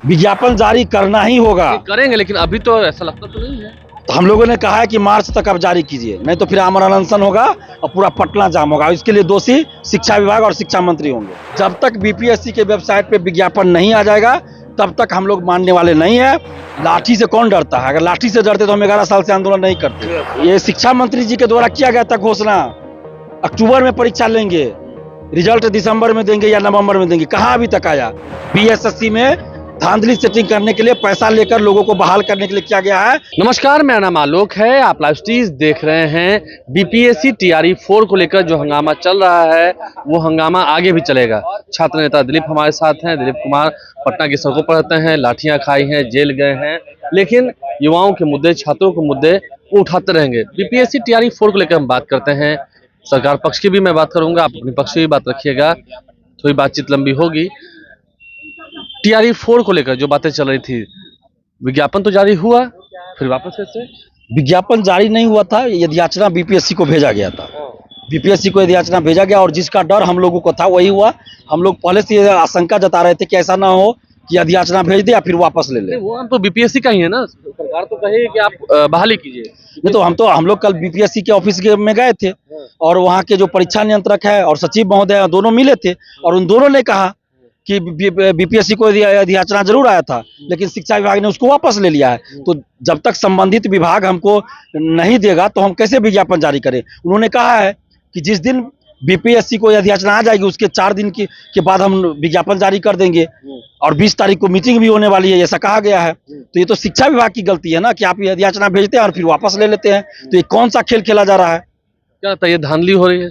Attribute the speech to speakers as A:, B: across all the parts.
A: विज्ञापन जारी करना ही होगा।
B: करेंगे, लेकिन अभी तो ऐसा लगता तो नहीं है।
A: तो हम लोगों ने कहा है कि मार्च तक आप जारी कीजिए, नहीं तो फिर आमरण अनशन होगा और पूरा पटना जाम होगा। इसके लिए दोषी शिक्षा विभाग और शिक्षा मंत्री होंगे। जब तक बीपीएससी के वेबसाइट पे विज्ञापन नहीं आ जाएगा तब तक हम लोग मानने वाले नहीं है। लाठी से कौन डरता है? अगर लाठी से डरते तो हम 11 साल से आंदोलन नहीं करते। ये शिक्षा मंत्री जी के द्वारा किया गया था घोषणा, अक्टूबर में परीक्षा लेंगे, रिजल्ट दिसंबर में देंगे या नवंबर में देंगे, कहाँ अभी तक आया? बीएसएससी में धांधली सेटिंग करने के लिए पैसा लेकर लोगों को बहाल करने के लिए किया गया है।
B: नमस्कार, मेरा नाम आलोक है। आप लाइव स्टीज देख रहे हैं। बीपीएससी टीआरई 4 को लेकर जो हंगामा चल रहा है वो हंगामा आगे भी चलेगा। छात्र नेता दिलीप हमारे साथ हैं। दिलीप कुमार पटना की सड़कों पर रहते हैं, लाठियां खाई हैं, जेल गए हैं, लेकिन युवाओं के मुद्दे, छात्रों के मुद्दे वो उठाते रहेंगे। बीपीएससी टीआरई 4 को लेकर हम बात करते हैं। सरकार पक्ष की भी मैं बात करूंगा, आप अपने पक्ष की भी बात रखिएगा, थोड़ी बातचीत लंबी होगी। टीआरई 4 को लेकर जो बातें चल रही थी, विज्ञापन तो जारी हुआ, फिर वापस कैसे?
A: विज्ञापन जारी नहीं हुआ था, यदयाचना बीपीएससी को भेजा गया था। बीपीएससी को यदयाचना भेजा गया और जिसका डर हम लोगों को था वही हुआ। हम लोग पहले से ये आशंका जता रहे थे कि ऐसा ना हो कि यदयाचना भेज दे या फिर वापस ले ले।
B: वो हम तो बीपीएससी का ही है ना, सरकार तो कहे कि आप बहाली कीजिए।
A: नहीं तो हम लोग कल बीपीएससी के ऑफिस में गए थे और वहाँ के जो परीक्षा नियंत्रक है और सचिव महोदय दोनों मिले थे और उन दोनों ने कहा कि बीपीएससी को यदयाचना जरूर आया था, लेकिन शिक्षा विभाग ने उसको वापस ले लिया है। तो जब तक संबंधित विभाग हमको नहीं देगा तो हम कैसे विज्ञापन जारी करें? उन्होंने कहा है कि जिस दिन बीपीएससी को यदयाचना आ जाएगी उसके 4 दिन के बाद हम विज्ञापन जारी कर देंगे और 20 तारीख को मीटिंग भी होने वाली है, ऐसा कहा गया है। तो ये तो शिक्षा विभाग की गलती है ना कि आप यदयाचना भेजते हैं और फिर वापस ले लेते हैं। तो ये कौन सा खेल खेला जा रहा है?
B: क्या लगता है, ये धांधली हो रही है?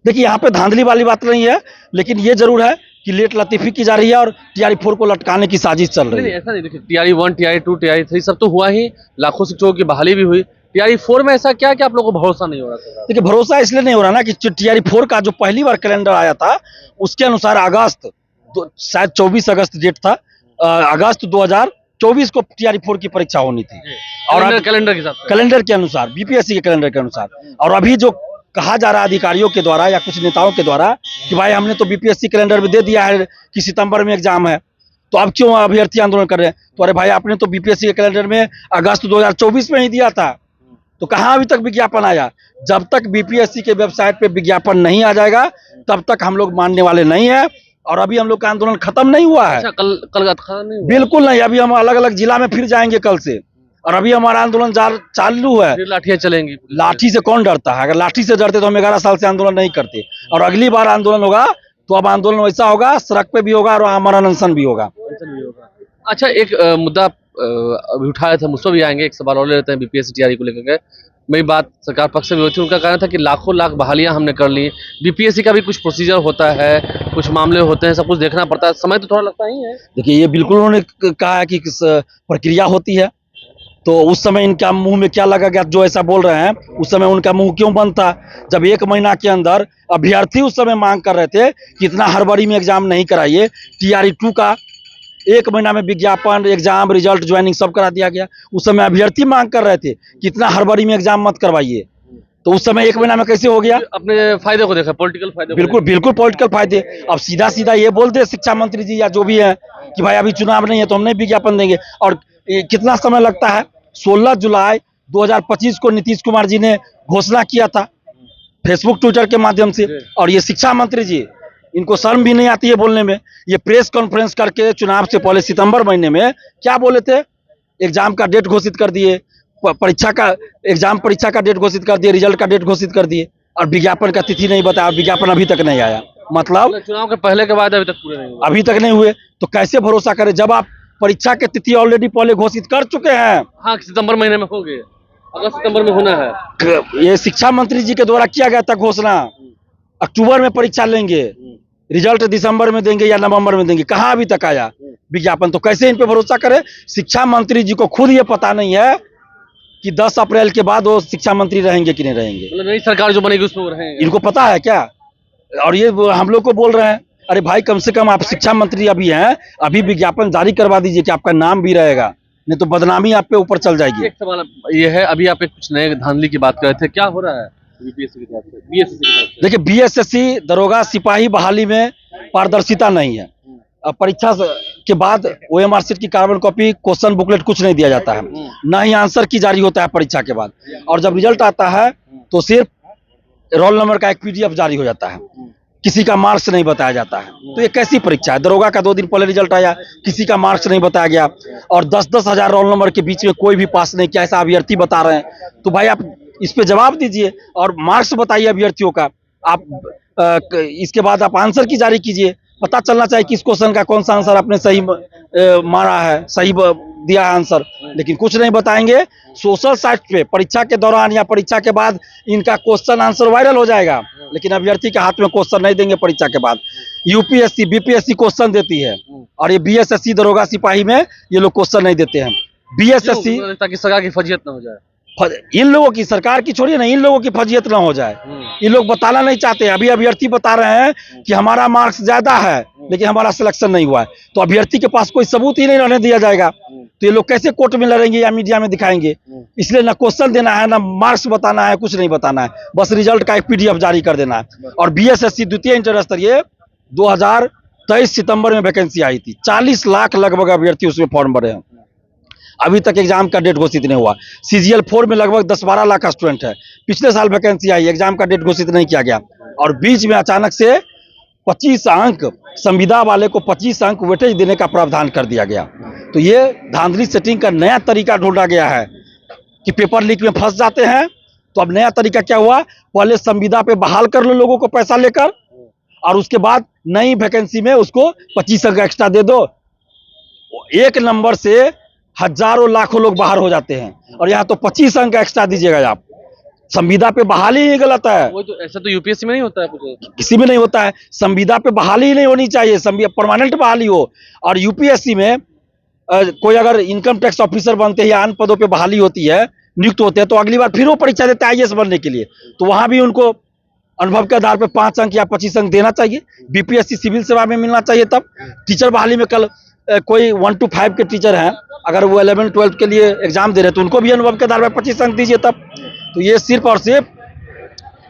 A: देखिए, यहाँ पे धांधली वाली बात नहीं है, लेकिन ये जरूर है कि लेट लतीफी की जा रही है और टीआरई 4 को लटकाने की साजिश चल रही है।
B: ऐसा नहीं, देखिए टीआरई 1, टीआरई 2, टीआरई 3 सब तो हुआ ही, लाखों शिक्षकों की बहाली भी हुई। टीआरई 4 में ऐसा क्या कि आप लोगों को भरोसा नहीं हो रहा था?
A: देखिए, भरोसा इसलिए नहीं हो रहा ना कि टीआरई 4 का जो पहली बार कैलेंडर आया था उसके अनुसार अगस्त शायद 24 अगस्त डेट था, अगस्त 2024 को टीआरई 4 की परीक्षा होनी थी और कैलेंडर के अनुसार, बीपीएससी के कैलेंडर के अनुसार। और अभी जो कहा जा रहा है अधिकारियों के द्वारा या कुछ नेताओं के द्वारा कि भाई हमने तो बीपीएससी कैलेंडर में दे दिया है कि सितंबर में एग्जाम है, तो अब क्यों अभ्यर्थी आंदोलन कर रहे हैं? तो अरे भाई, आपने तो बीपीएससी के कैलेंडर में अगस्त 2024 में ही दिया था, तो कहाँ अभी तक विज्ञापन आया? जब तक बीपीएससी के वेबसाइट पे विज्ञापन नहीं आ जाएगा तब तक हम लोग मानने वाले नहीं है। और अभी हम लोग का आंदोलन खत्म नहीं हुआ है।
B: अच्छा, कल नहीं हुआ?
A: बिल्कुल नहीं, अभी हम अलग अलग जिला में फिर जाएंगे कल से और अभी हमारा आंदोलन चालू है।
B: फिर लाठियां चलेंगी?
A: लाठी से कौन डरता है? अगर लाठी से डरते तो हम 11 साल से आंदोलन नहीं करते। और अगली बार आंदोलन होगा तो अब आंदोलन वैसा होगा, सड़क पे भी होगा और आमरण अनशन भी होगा।
B: अच्छा, एक मुद्दा अभी उठाया था, मुझसे भी आएंगे, एक सवाल और ले लेते हैं बीपीएससी टीआरई को लेकर। मेरी बात सरकार पक्ष से भी हुई थी, उनका कहना था कि लाखों लाख बहालियां हमने कर ली। बीपीएससी का भी कुछ प्रोसीजर होता है, कुछ मामले होते हैं, सब कुछ देखना पड़ता है, समय तो थोड़ा लगता ही है।
A: देखिए, ये बिल्कुल उन्होंने कहा है कि प्रक्रिया होती है, तो उस समय इनका मुंह में क्या लगा गया? जो ऐसा बोल रहे हैं उस समय उनका मुंह क्यों बंद था? जब 1 महीना के अंदर अभ्यर्थी उस समय मांग कर रहे थे कि इतना हड़बड़ी में एग्जाम नहीं कराइए, टीआरई 2 का 1 महीना में विज्ञापन, एग्जाम, रिजल्ट, ज्वाइनिंग सब करा दिया गया। उस समय अभ्यर्थी मांग कर रहे थे कि इतना हड़बड़ी में एग्जाम मत करवाइए, तो उस समय 1 महीना में कैसे हो गया?
B: अपने फायदे को देखा, पॉलिटिकल फायदे।
A: बिल्कुल पॉलिटिकल फायदे। अब सीधा सीधा ये बोल दे शिक्षा मंत्री जी या जो भी है कि भाई अभी चुनाव नहीं है तो हम नहीं विज्ञापन देंगे। और कितना समय लगता है? 16 जुलाई 2025 को नीतीश कुमार जी ने घोषणा किया था फेसबुक, ट्विटर के माध्यम से। और ये शिक्षा मंत्री जी, इनको शर्म भी नहीं आती है बोलने में। ये प्रेस कॉन्फ्रेंस करके चुनाव से पहले सितंबर महीने में क्या बोले थे? एग्जाम का डेट घोषित कर दिए, परीक्षा का डेट घोषित कर दिए, रिजल्ट का डेट घोषित कर दिए और विज्ञापन का तिथि नहीं बताया। विज्ञापन अभी तक नहीं आया, मतलब
B: चुनाव के पहले के बाद अभी तक पूरे नहीं हुए।
A: अभी तक नहीं हुए तो कैसे भरोसा करें जब आप परीक्षा की तिथि ऑलरेडी पहले घोषित कर चुके हैं?
B: हाँ, सितंबर महीने में हो गए, अगस्त सितंबर में होना है।
A: ये शिक्षा मंत्री जी के द्वारा किया गया था घोषणा, अक्टूबर में परीक्षा लेंगे, रिजल्ट दिसंबर में देंगे या नवंबर में देंगे, कहाँ अभी तक आया विज्ञापन? तो कैसे इन पे भरोसा करें? शिक्षा मंत्री जी को खुद ये पता नहीं है कि 10 अप्रैल के बाद वो शिक्षा मंत्री रहेंगे कि नहीं रहेंगे।
B: मतलब नई सरकार जो बनेगी उसमें वो रहेंगे,
A: इनको पता है क्या? और ये हम लोग को बोल रहे हैं अरे भाई, कम से कम आप शिक्षा मंत्री अभी हैं, अभी विज्ञापन जारी करवा दीजिए कि आपका नाम भी रहेगा, नहीं तो बदनामी आप पे ऊपर चल जाएगी।
B: एक सवाल ये है, अभी आप एक कुछ नए धांधली की बात कर रहे थे, क्या हो रहा है बीपीएससी की तरफ से, बीएसएससी की तरफ से?
A: देखिए, बीएसएससी दरोगा सिपाही बहाली में पारदर्शिता नहीं है। अब परीक्षा के बाद OMR शीट की कार्बन कॉपी, क्वेश्चन बुकलेट कुछ नहीं दिया जाता है, ना ही आंसर की जारी होता है परीक्षा के बाद। और जब रिजल्ट आता है तो सिर्फ रोल नंबर का एक PDF जारी हो जाता है, किसी का मार्क्स नहीं बताया जाता है। तो ये कैसी परीक्षा है? दरोगा का 2 दिन पहले रिजल्ट आया, किसी का मार्क्स नहीं बताया गया, और 10-10 हजार रोल नंबर के बीच में कोई भी पास नहीं किया, ऐसा अभ्यर्थी बता रहे हैं। तो भाई आप इस पे जवाब दीजिए और मार्क्स बताइए अभ्यर्थियों का। आप इसके बाद आप आंसर की जारी कीजिए, पता चलना चाहिए किस क्वेश्चन का कौन सा आंसर आपने सही मारा है, सही दिया है आंसर, लेकिन कुछ नहीं बताएंगे। सोशल साइट पे परीक्षा के दौरान या परीक्षा के बाद इनका क्वेश्चन आंसर वायरल हो जाएगा, लेकिन अभ्यर्थी के हाथ में क्वेश्चन नहीं देंगे परीक्षा के बाद। UPSC BPSC क्वेश्चन देती है, और ये BSSC दरोगा सिपाही में ये लोग क्वेश्चन नहीं देते हैं। BSSC
B: ताकि सरकार की फजीयत ना हो जाए।
A: इन लोगों की, सरकार की छोड़िए ना, इन लोगों की फजीयत ना हो जाए। ये लोग बताना नहीं चाहते। अभी अभ्यर्थी बता रहे हैं कि हमारा मार्क्स ज्यादा है लेकिन हमारा सिलेक्शन नहीं हुआ है, तो अभ्यर्थी के पास कोई सबूत ही नहीं रहने दिया जाएगा। तो ये लोग कैसे कोर्ट में लड़ेंगे या मीडिया में दिखाएंगे? इसलिए ना क्वेश्चन देना है, ना मार्क्स बताना है, कुछ नहीं बताना है, बस रिजल्ट का एक PDF जारी कर देना है। और BSSC द्वितीय इंटर स्तरीय 2023 सितंबर में वैकेंसी आई थी, 40 लाख लगभग अभ्यर्थी उसमें फॉर्म भरे हैं। अभी तक एग्जाम का डेट घोषित नहीं हुआ। CGL 4 में लगभग 10-12 लाख स्टूडेंट है। पिछले साल वैकेंसी आई, एग्जाम का डेट घोषित नहीं किया गया, और बीच में अचानक से 25 अंक संविदा वाले को 25 अंक वेटेज देने का प्रावधान कर दिया गया। तो ये धांधली सेटिंग का नया तरीका ढूंढा गया है कि पेपर लीक में फंस जाते हैं। तो अब नया तरीका क्या हुआ? पहले संविदा पे बहाल कर लो लोगों को पैसा लेकर, और उसके बाद नई वैकेंसी में उसको 25 अंक एक्स्ट्रा दे दो। एक नंबर से हजारों लाखों लोग बाहर हो जाते हैं, और यहाँ तो 25 अंक एक्स्ट्रा दीजिएगा आप। संविदा पे बहाली ही गलत है।
B: वो तो ऐसा तो UPSC में नहीं होता है,
A: किसी में नहीं होता है। संविदा पे बहाली ही नहीं होनी चाहिए, परमानेंट बहाली हो। और UPSC में कोई अगर इनकम टैक्स ऑफिसर बनते हैं या अन्य पदों पे बहाली होती है, नियुक्त होते हैं, तो अगली बार फिर वो परीक्षा देते हैं IAS बनने के लिए। तो वहां भी उनको अनुभव के आधार पर 5 अंक या 25 अंक देना चाहिए। BPSC सिविल सेवा में मिलना चाहिए। तब टीचर बहाली में कल कोई 1 to 5 के टीचर हैं, अगर वो 11-12 के लिए एग्जाम दे रहे हैं तो उनको भी अनुभव के आधार पर 25 अंक दीजिए तब। तो ये सिर्फ और सिर्फ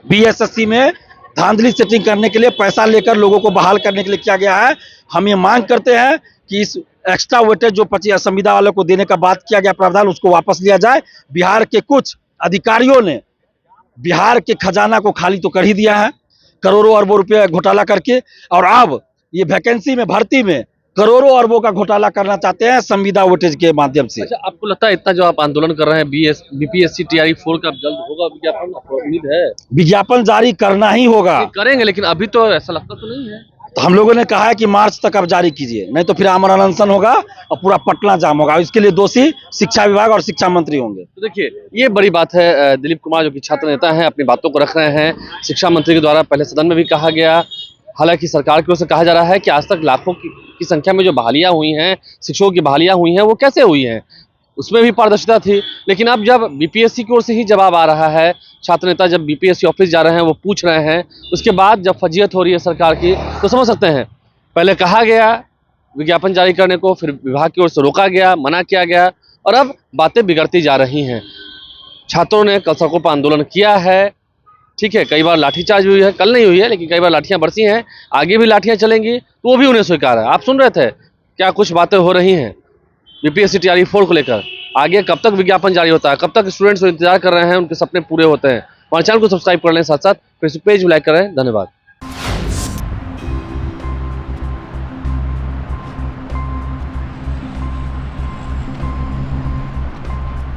A: BSSC में धांधली सेटिंग करने के लिए, पैसा लेकर लोगों को बहाल करने के लिए किया गया है। हम ये मांग करते हैं कि इस एक्स्ट्रा वेटेज जो 25 संविदा वालों को देने का बात किया गया प्रावधान, उसको वापस लिया जाए। बिहार के कुछ अधिकारियों ने बिहार के खजाना को खाली तो कर ही दिया है, करोड़ों अरबों रुपए घोटाला करके, और अब ये वैकेंसी में, भर्ती में करोड़ों अरबों का घोटाला करना चाहते हैं संविदा वेटेज के माध्यम से।
B: अच्छा, आपको लगता है इतना जो आप आंदोलन कर रहे हैं BPSC TRE 4 का जल्द होगा विज्ञापन? उम्मीद है
A: विज्ञापन जारी करना ही होगा।
B: करेंगे, लेकिन अभी तो ऐसा लगता तो नहीं है।
A: तो हम लोगों ने कहा है कि मार्च तक आप जारी कीजिए, नहीं तो फिर आमरण अनशन होगा और पूरा पटना जाम होगा। इसके लिए दोषी शिक्षा विभाग और शिक्षा मंत्री होंगे।
B: तो देखिए, ये बड़ी बात है। दिलीप कुमार जो कि छात्र नेता हैं, अपनी बातों को रख रहे हैं। शिक्षा मंत्री के द्वारा पहले सदन में भी कहा गया, हालांकि सरकार की ओर से कहा जा रहा है कि आज तक लाखों की संख्या में जो बहालियां हुई हैं, शिक्षकों की बहालियां हुई हैं, वो कैसे हुई हैं, उसमें भी पारदर्शिता थी। लेकिन अब जब BPSC की ओर से ही जवाब आ रहा है, छात्र नेता जब BPSC ऑफिस जा रहे हैं, वो पूछ रहे हैं, उसके बाद जब फजीयत हो रही है सरकार की, तो समझ सकते हैं। पहले कहा गया विज्ञापन जारी करने को, फिर विभाग की ओर से रोका गया, मना किया गया, और अब बातें बिगड़ती जा रही हैं। छात्रों ने कल सड़कों पर आंदोलन किया है, ठीक है, कई बार लाठीचार्ज हुई है, कल नहीं हुई है लेकिन कई बार लाठियां बरसी हैं, आगे भी लाठियां चलेंगी, तो वो भी उन्हें स्वीकार है। आप सुन रहे थे क्या कुछ बातें हो रही हैं BPSC TRE 4 को लेकर। आगे कब तक विज्ञापन जारी होता है, कब तक स्टूडेंट्स इंतजार कर रहे हैं, उनके सपने पूरे होते हैं। हमारे चैनल को सब्सक्राइब कर लें, साथ साथ फेसबुक पेज भी लाइक करें। धन्यवाद।